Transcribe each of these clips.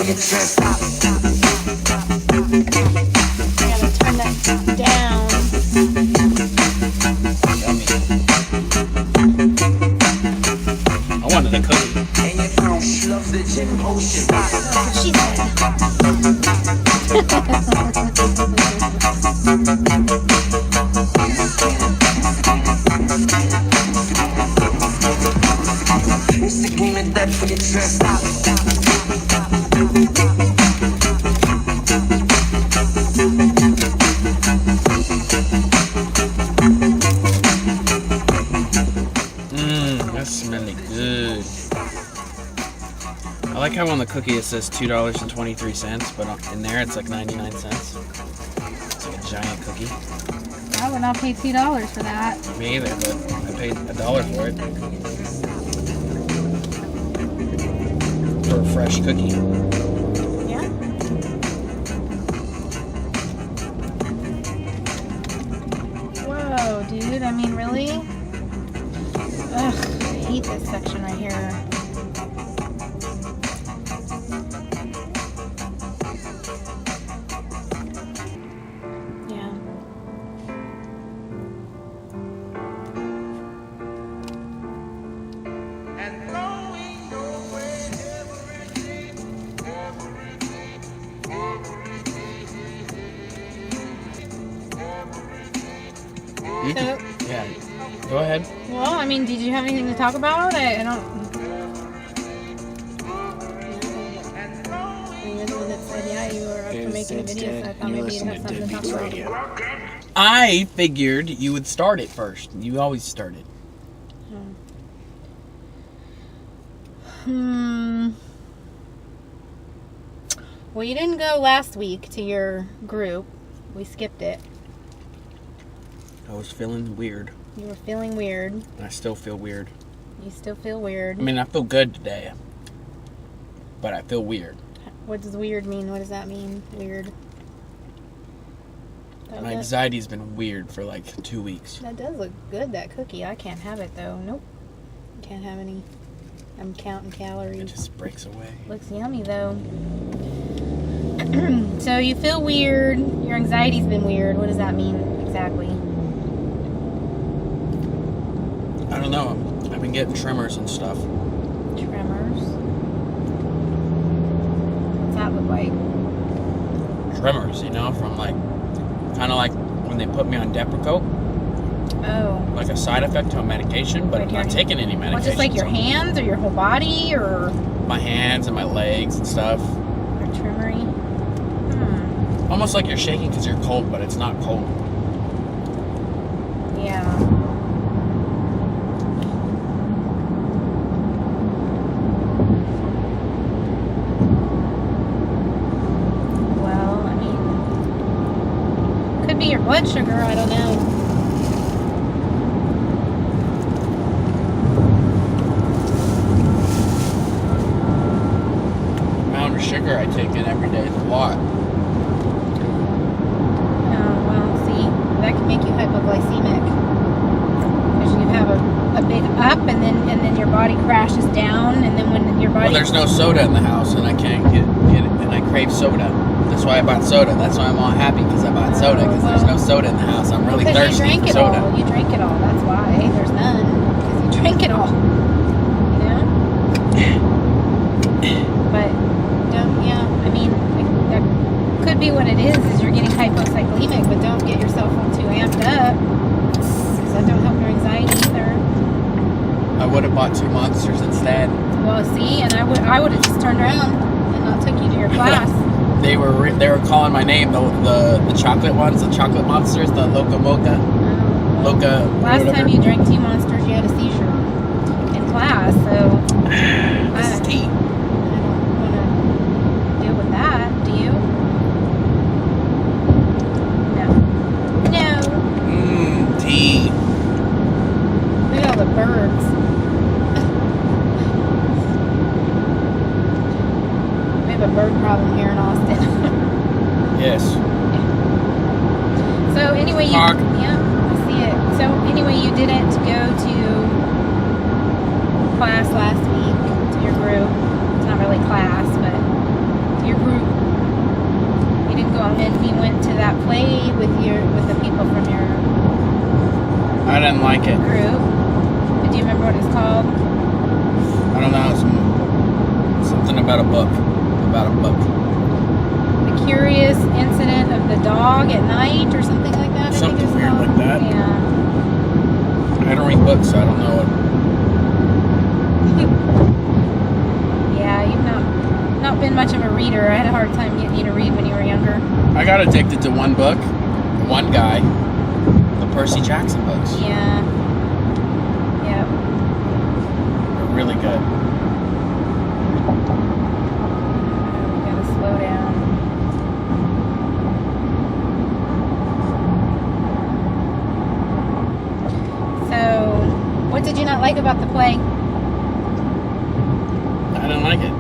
gotta turn that down. I wanted a cookie. She said. That's smelling good. I like how on the cookie it says $2.23, but in there it's like 99 cents. It's like a giant cookie. I would not pay $2 for that. Me either, but I paid $1 for it. For a fresh cookie. Yeah. Whoa, dude. I mean, really? Ugh, I hate this section right here. Yeah. So, Yeah. Go ahead. well, I mean, did you have anything to talk about? I don't. You're the one that said, yeah, you were up for making a video, so I thought maybe you'd have something to talk about. I figured you would start it first. You always start it. Well, you didn't go last week to your group. We skipped it. I was feeling weird. You were feeling weird. And I still feel weird. You still feel weird. I mean, I feel good today. But I feel weird. What does weird mean? What does that mean? Weird. My anxiety's been weird for like 2 weeks. That does look good, that cookie. I can't have it though. Nope. Can't have any. I'm counting calories. It just breaks away. Looks yummy though. So you feel weird. Your anxiety's been weird. What does that mean exactly? I don't know. I've been getting tremors and stuff. Tremors. What's that look like? Tremors, you know, from like, kind of like when they put me on Depakote. Oh. Like a side effect to a medication, but Like I'm not taking any medication. Well, just like your hands or your whole body or? My hands and my legs and stuff. Or tremory? Almost like you're shaking because you're cold, but it's not cold. Yeah. Well, I mean, could be your blood sugar, I don't know. The amount of sugar I take in every day is a lot. Well, see, that can make you hypoglycemic. Because you have a big up and then your body crashes down, and then when your body... Well, there's no soda in the house, and I can't get it, and I crave soda. That's why I bought soda. That's why I'm all happy, because I bought soda, because there's no soda in the house. I'm really thirsty you drank for it soda. all. You drank it all. That's why there's none. Because you drank it all. You know? But, I mean, that could be what it is you're getting hypocyclemic, but don't get yourself all too amped up. Because that don't help your anxiety either. I would have bought 2 Monsters instead. Well, see, and I would have just turned around and not took you to your class. They were calling my name, the chocolate ones, the chocolate monsters, the Loca Mocha. Loca. Last time you drank 2 Monsters, you had a seizure in class, so This is tea. I don't want to deal with that. Do you? No. No. Tea. Look at all the birds. We have a bird problem here in Austin. Yes. So anyway, Mark. yeah, I see it. So anyway, you didn't go to class last week to your group. It's not really class, but to your group. You didn't go out and we went to that play with the people from your I didn't like it. group. Do you remember what it's called? I don't know. Something about a book. About a book. The Curious Incident of the Dog at Night or something like that. Something I think it's weird called. like that. Yeah. I don't read books, so I don't know what. Yeah, you've not been much of a reader. I had a hard time getting you to read when you were younger. I got addicted to one book, one guy, the Percy Jackson books. Yeah. Yeah. They're really good. We gotta slow down. So, what did you not like about the play? I didn't like it.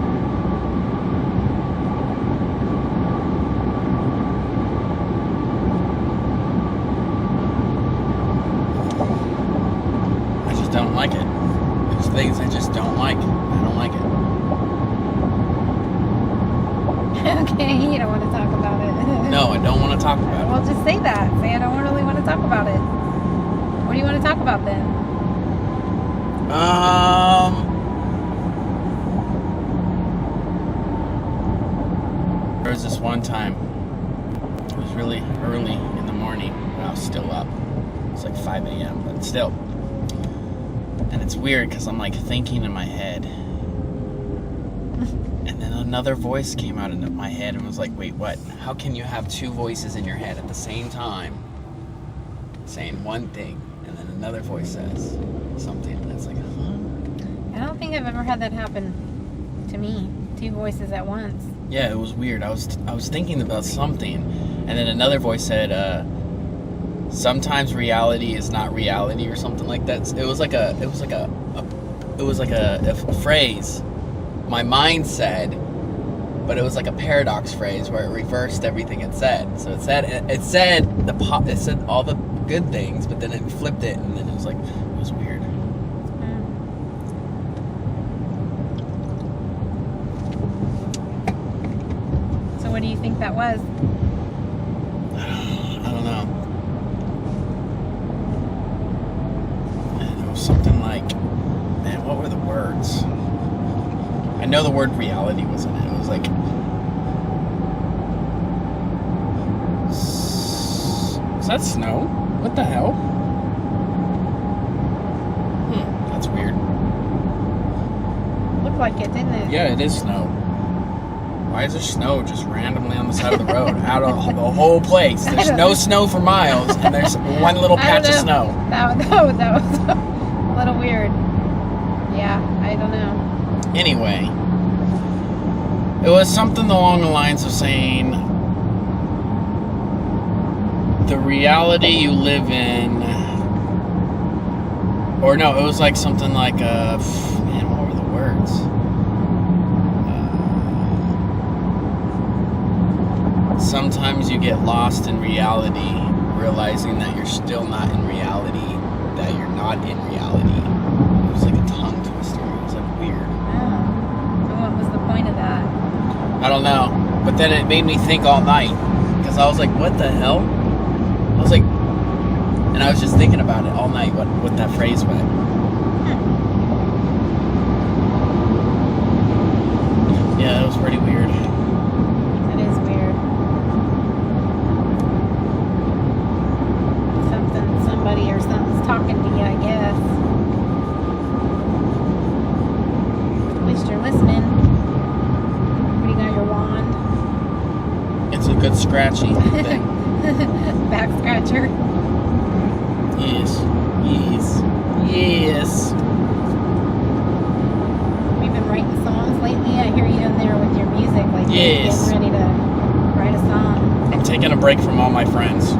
I just don't like it. There's things I just don't like. I don't like it. Okay, you don't want to talk about it. No, I don't want to talk about Well, just say that. Say I don't really want to talk about it. What do you want to talk about then? it. There was this one time. It was really early in the morning when I was still up. It's like 5 a.m., but still. And it's weird because I'm like thinking in my head. And then another voice came out of my head and was like, wait, what? How can you have two voices in your head at the same time saying one thing? And then another voice says something. And it's like, huh? I don't think I've ever had that happen to me. Two voices at once. Yeah, it was weird. I was thinking about something. And then another voice said, sometimes reality is not reality or something like that. It was like a phrase my mind said, but it was like a paradox phrase where it reversed everything it said. So it said all the good things, but then it flipped it, and then it was like, it was weird. So what do you think that was? I don't know. And it was something like, man, what were the words? I know the word reality was in it. It was like, is that snow? What the hell? That's weird. Looked like it, didn't it? Yeah, it is snow. Why is there snow just randomly on the side of the road? Out of the whole place. There's no snow for miles, and there's one little patch of snow. That was a little weird. Yeah, I don't know. Anyway, it was something along the lines of saying, the reality you live in, or no, it was like something like, man, what were the words? Sometimes you get lost in reality, realizing that you're still not in reality, that you're not in reality. It was like a tongue twister. It was like weird. Oh. So what was the point of that? I don't know. But then it made me think all night. Because I was like, what the hell? I was like, and I was just thinking about it all night, what that phrase meant. Yeah, that was pretty weird. That is weird. Somebody or something's talking to you, I guess. At least you're listening. What do you got, your wand? It's a good scratchy thing. Back scratcher. Yes. Yes. Yes. We've been writing songs lately. I hear you in there with your music, like Yes. getting ready to write a song. I'm taking a break from all my friends.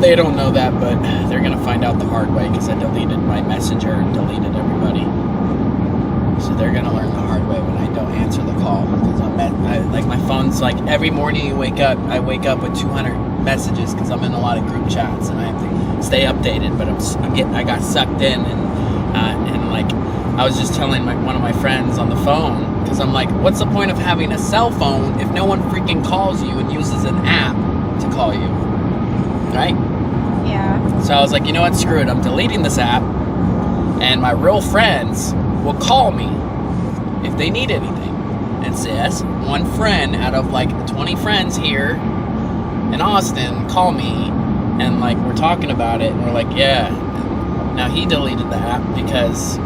They don't know that, but they're going to find out the hard way because I deleted my messenger and deleted everybody. So they're going to learn the hard way when I don't answer the call. Because like my phone's like every morning you wake up, I wake up with 200 messages because I'm in a lot of group chats and I have to stay updated. But I got sucked in and like I was just telling one of my friends on the phone Because I'm like, what's the point of having a cell phone if no one freaking calls you and uses an app to call you? Right? Yeah. So I was like, you know what, screw it. I'm deleting this app, and my real friends will call me if they need anything. And so yes, one friend out of like 20 friends here in Austin call me, and like we're talking about it, and we're like, yeah. Now he deleted the app because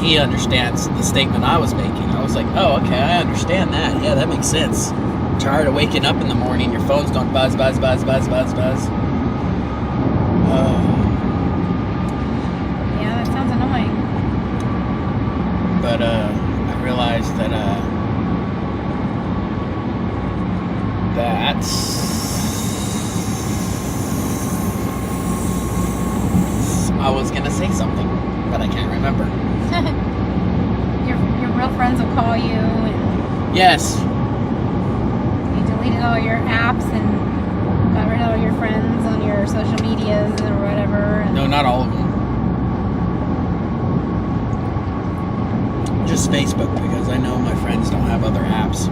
he understands the statement I was making. I was like, oh, okay, I understand that. Yeah, that makes sense. Tired of waking up in the morning, your phone's going buzz, buzz, buzz, buzz, buzz, buzz. Yeah, that sounds annoying. But I realized that I was gonna say something, but I can't remember. Your real friends will call you, and Yes. you deleted all your apps and got rid of all your friends on your social medias or whatever. And No, not all of them. Just Facebook, because I know my friends don't have other apps.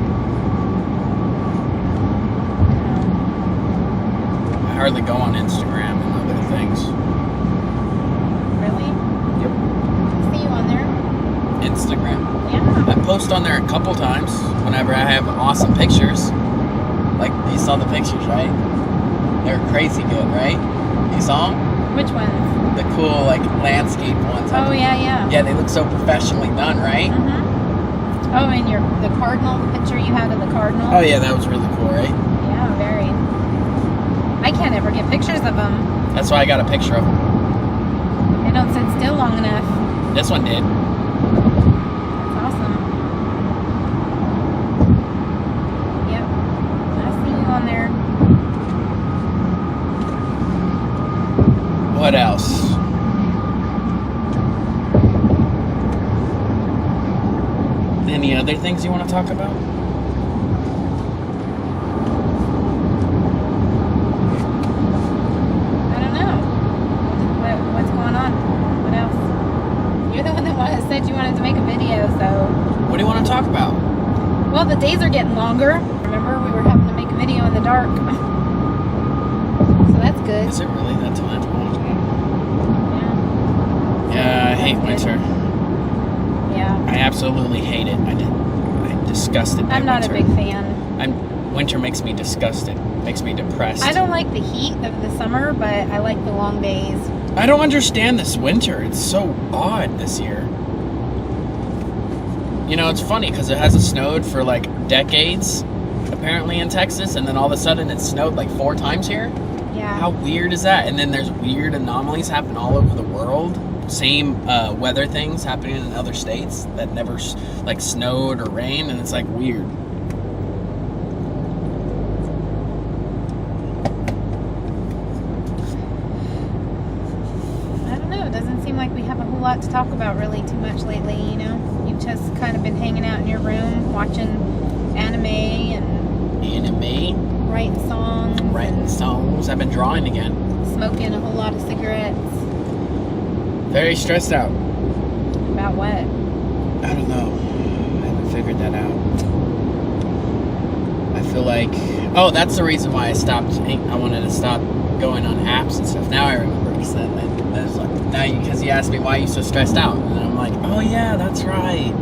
I hardly go on Instagram and other things. Really? Yep. I see you on there. Instagram. Yeah. I post on there a couple times whenever I have awesome pictures. Like, you saw the pictures, right? They're crazy good, right? You saw them? Which ones? The cool, like, landscape ones. Oh, yeah. Yeah, they look so professionally done, right? Mm-hmm. Oh, and the cardinal picture you had of the cardinal? Oh, yeah, that was really cool, right? Yeah, very. I can't ever get pictures of them. That's why I got a picture of them. They don't sit still long enough. This one did. That's awesome. Yep. I see you on there. What else? Any other things you want to talk about? I don't know. What's going on? What else? You're the one that said you wanted to make a video, so. What do you want to talk about? Well, the days are getting longer. Remember, we were having to make a video in the dark. So that's good. Is it really that time? Yeah. Yeah, I hate That's good. winter. Yeah. I absolutely hate it. I'm disgusted by I'm not winter. a big fan. Winter makes me disgusted. Makes me depressed. I don't like the heat of the summer, but I like the long days. I don't understand this winter. It's so odd this year. You know, it's funny because it hasn't snowed for like decades, apparently in Texas, and then all of a sudden it snowed like 4 times here. Yeah. How weird is that? And then there's weird anomalies happen all over the world. Same weather things happening in other states that never like snowed or rained, and it's like weird. I don't know. It doesn't seem like we have a whole lot to talk about really too much lately, you know? You've just kind of been hanging out in your room watching anime and writing songs. Writing songs. I've been drawing again. Smoking a whole lot of cigarettes. Very stressed out. About what? I don't know. I haven't figured that out. I feel like... Oh, that's the reason why I stopped. I wanted to stop going on apps and stuff. Now I remember. Because because you asked me why you so stressed out. And I'm like, oh yeah, that's right.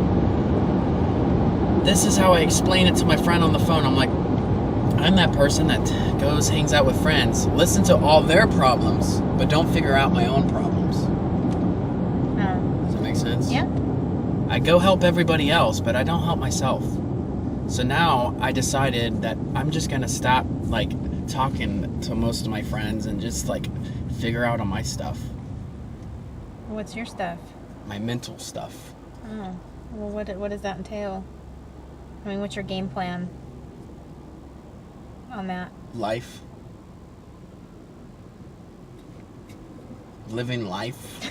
This is how I explain it to my friend on the phone. I'm like, I'm that person that hangs out with friends, listen to all their problems, but don't figure out my own problems. Oh. Does that make sense? Yeah. I go help everybody else, but I don't help myself. So now I decided that I'm just gonna stop like talking to most of my friends and just like figure out on my stuff, What's your stuff? my mental stuff. Oh. Well, what does that entail? I mean, what's your game plan on that? Life. Living life.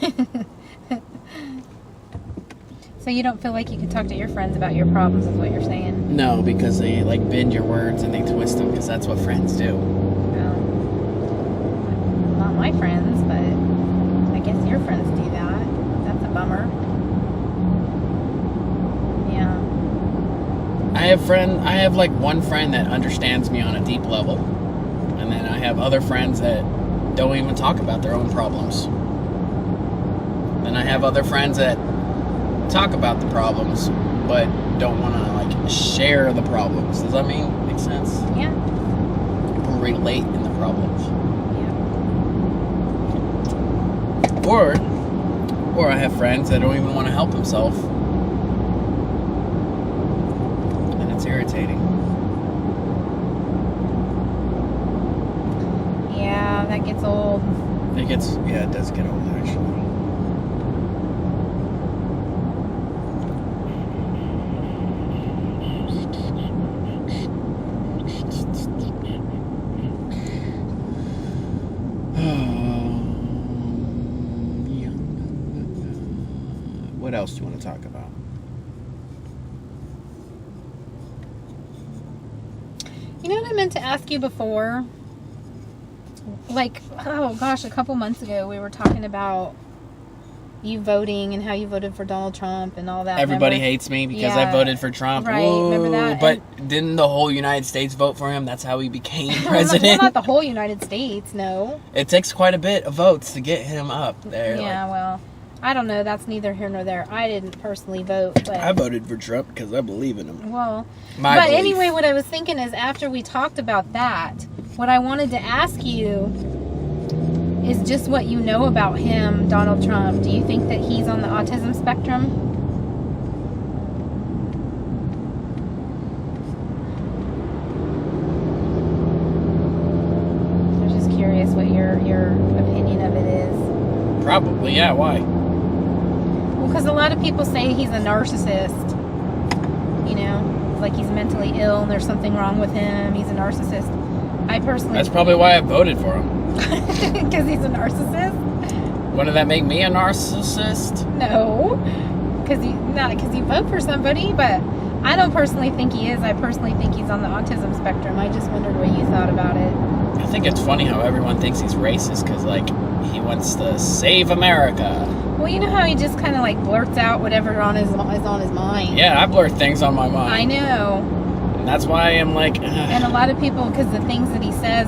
So you don't feel like you can talk to your friends about your problems, is what you're saying? No, because they like bend your words and they twist them, because that's what friends do. Well, not my friends, but I guess your friends do that. That's a bummer. Yeah. have like one friend that understands me on a deep level, and then I have other friends that don't even talk about their own problems. Then I have other friends that talk about the problems, but don't want to like share the problems. Does that make sense? Yeah. Relate in the problems. Yeah. Or I have friends that don't even want to help themselves. And it's irritating. Yeah, that gets old. It does get old actually. What else do you want to talk about? You know what I meant to ask you before? Like, oh gosh, a couple months ago we were talking about you voting and how you voted for Donald Trump and all that. Everybody remember? hates me because Yeah, I voted for Trump. right, Whoa. remember that? But didn't the whole United States vote for him? That's how he became Well, president. not the whole United States, no. It takes quite a bit of votes to get him up there. Yeah, like, well, I don't know. That's neither here nor there. I didn't personally vote, but I voted for Trump because I believe in him. well, My but belief. anyway, what I was thinking is after we talked about that, what I wanted to ask you is just what you know about him, Donald Trump. Do you think that he's on the autism spectrum? I'm just curious what your opinion of it is. Probably, yeah. Why? Well, because a lot of people say he's a narcissist. You know, like he's mentally ill and there's something wrong with him. He's a narcissist. I personally... That's probably why I voted for him. Because he's a narcissist? Wouldn't that make me a narcissist? No. Not because you vote for somebody, but I don't personally think he is. I personally think he's on the autism spectrum. I just wondered what you thought about it. I think it's funny how everyone thinks he's racist because, like, he wants to save America. Well, you know how he just kind of like blurts out whatever is on his mind. Yeah, I blurt things on my mind. I know. And that's why I'm like... And a lot of people, because the things that he says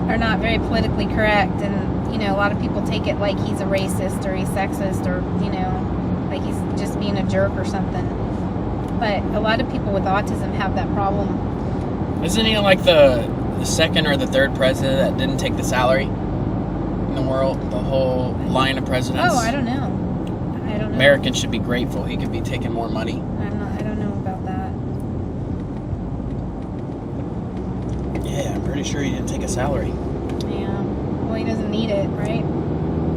are not very politically correct, and, you know, a lot of people take it like he's a racist or he's sexist or, you know, like he's just being a jerk or something. But a lot of people with autism have that problem. Isn't he like the second or the third president that didn't take the salary in the world? The whole line of presidents? Oh, I don't know. Americans should be grateful. He could be taking more money. I don't know about that. Yeah, I'm pretty sure he didn't take a salary. Yeah. Well, he doesn't need it, right?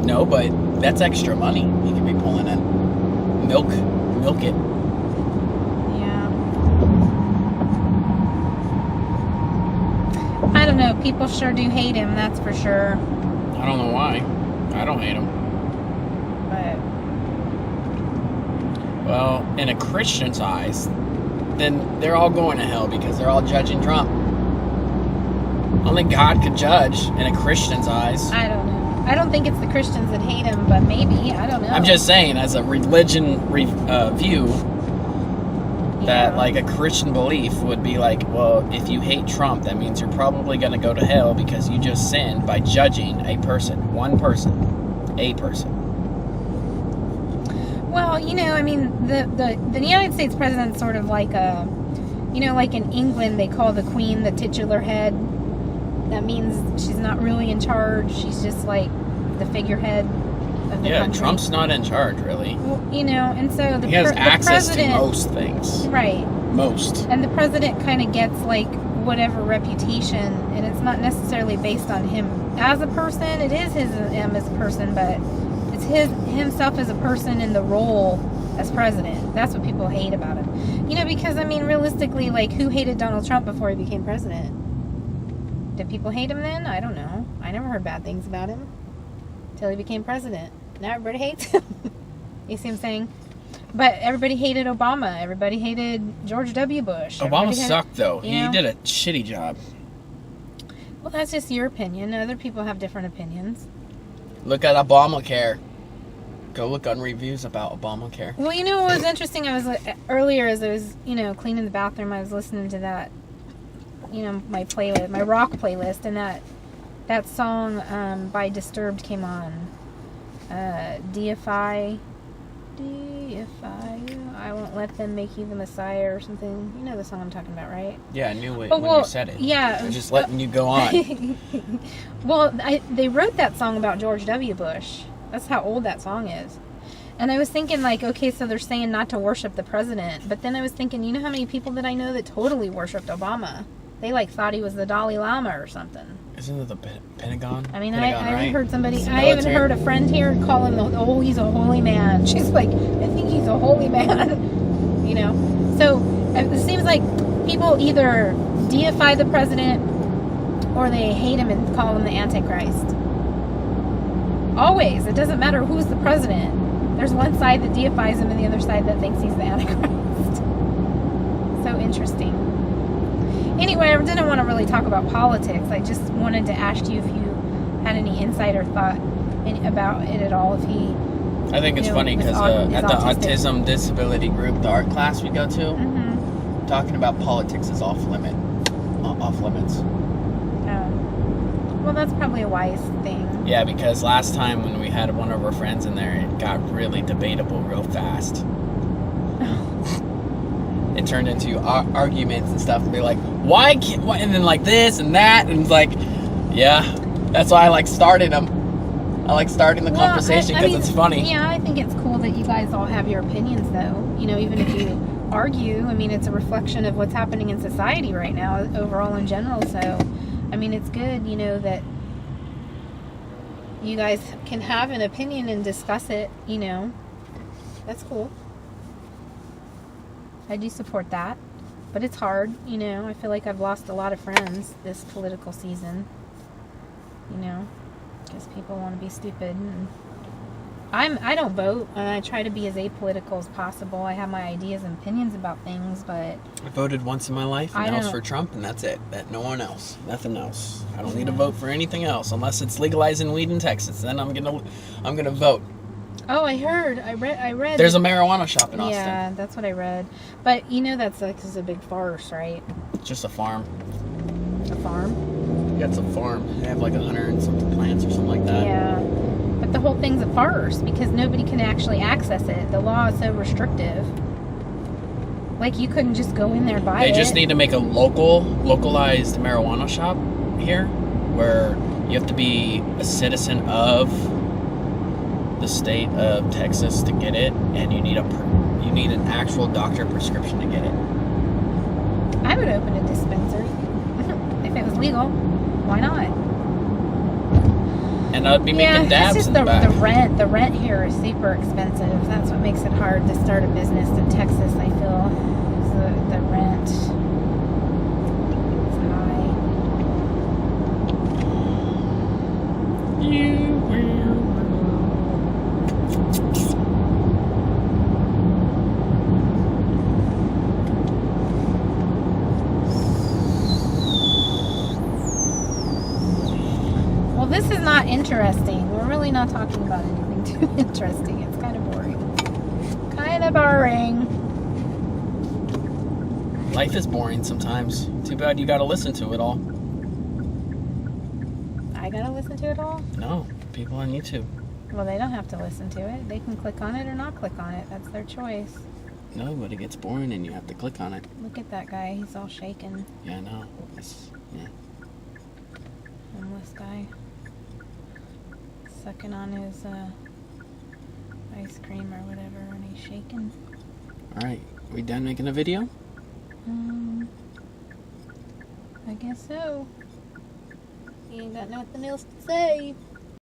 No, but that's extra money he could be pulling in. Milk it. Yeah. I don't know. People sure do hate him, that's for sure. I don't know why. I don't hate him. But Well, in a Christian's eyes, then they're all going to hell because they're all judging Trump. Only God could judge in a Christian's eyes. I don't know. I don't think it's the Christians that hate him, but maybe. I don't know. I'm just saying, as a religion view, that Yeah. like a Christian belief would be like, well, if you hate Trump, that means you're probably going to go to hell because you just sinned by judging a person, one person, a person. Well, you know, I mean, the United States president's sort of like a, you know, like in England they call the Queen the titular head. That means she's not really in charge. She's just like the figurehead of the Yeah, country. Trump's not in charge, really. Well, you know, and so the He has the access to president, most things. right? Most. And the president kind of gets like whatever reputation, and it's not necessarily based on him as a person. It is him as a person, but it's himself as a person in the role as president. That's what people hate about him. You know, because I mean, realistically, like who hated Donald Trump before he became president? Did people hate him then? I don't know. I never heard bad things about him until he became president. Now everybody hates him. You see what I'm saying? But everybody hated Obama. Everybody hated George W. Bush. Obama Everybody had- sucked, though. you He know? did a shitty job. Well, that's just your opinion. Other people have different opinions. Look at Obamacare. Go look on reviews about Obamacare. Well, you know what was interesting? I was earlier as I was, cleaning the bathroom, I was listening to that, my playlist, my rock playlist, and that song by Disturbed came on. Deify you. I won't let them make you the Messiah or something. You know the song I'm talking about, right? Yeah, I knew it when you said it. Yeah. I'm just letting you go on. Well, they wrote that song about George W. Bush. That's how old that song is. And I was thinking, like, okay, so they're saying not to worship the president. But then I was thinking, you know how many people that I know that totally worshipped Obama? They, thought he was the Dalai Lama or something. Isn't it the Pentagon? I mean, Pentagon, I right? heard somebody, I even heard a friend here call him, he's a holy man. She's like, I think he's a holy man. So it seems like people either deify the president or they hate him and call him the Antichrist. Always. It doesn't matter who's the president. There's one side that deifies him and the other side that thinks he's the Antichrist. So interesting. Anyway, I didn't want to really talk about politics. I just wanted to ask you if you had any insight or thought about it at all. If he... I think it's funny because at the autism disability group, the art class we go to, talking about politics is off limits. Well, that's probably a wise thing. Yeah, because last time when we had one of our friends in there, it got really debatable real fast. It turned into arguments and stuff, and be like, why can't, and then like this and that, and it's like, yeah, that's why I started them. I like starting the conversation because it's funny. Yeah, I think it's cool that you guys all have your opinions, though. Even if you argue, I mean, it's a reflection of what's happening in society right now, overall in general. So, I mean, it's good, that you guys can have an opinion and discuss it, That's cool. I do support that. But it's hard, I feel like I've lost a lot of friends this political season, because people want to be stupid. And I don't vote, and I try to be as apolitical as possible. I have my ideas and opinions about things, but I voted once in my life, and that was for Trump, and that's it. No one else, nothing else. I don't need to vote for anything else unless it's legalizing weed in Texas. Then I'm gonna vote. Oh, I read. There's a marijuana shop in Austin. Yeah, that's what I read. But that's a big farce, right? It's just a farm. A farm? Yeah, it's a farm. They have 100 and something plants or something like that. Yeah. But the whole thing's a farce because nobody can actually access it. The law is so restrictive. You couldn't just go in there and buy it. They just need to make a localized marijuana shop here where you have to be a citizen of the state of Texas to get it, and you need an actual doctor prescription to get it. I would open a dispensary if it was legal. Why not? And I'd be making dabs it's just in the back. The rent here is super expensive. That's what makes it hard to start a business in Texas, I feel. The rent is high. You will. Well, this is not interesting. We're really not talking about anything too interesting. It's kind of boring. Life is boring sometimes. Too bad you gotta listen to it all. I gotta listen to it all? No, people on YouTube. Well, they don't have to listen to it. They can click on it or not click on it. That's their choice. No, but it gets boring and you have to click on it. Look at that guy. He's all shaking. Yeah, I know. Homeless guy. Sucking on his ice cream or whatever, and he's shaking. Alright, we done making a video? I guess so. You ain't got nothing else to say.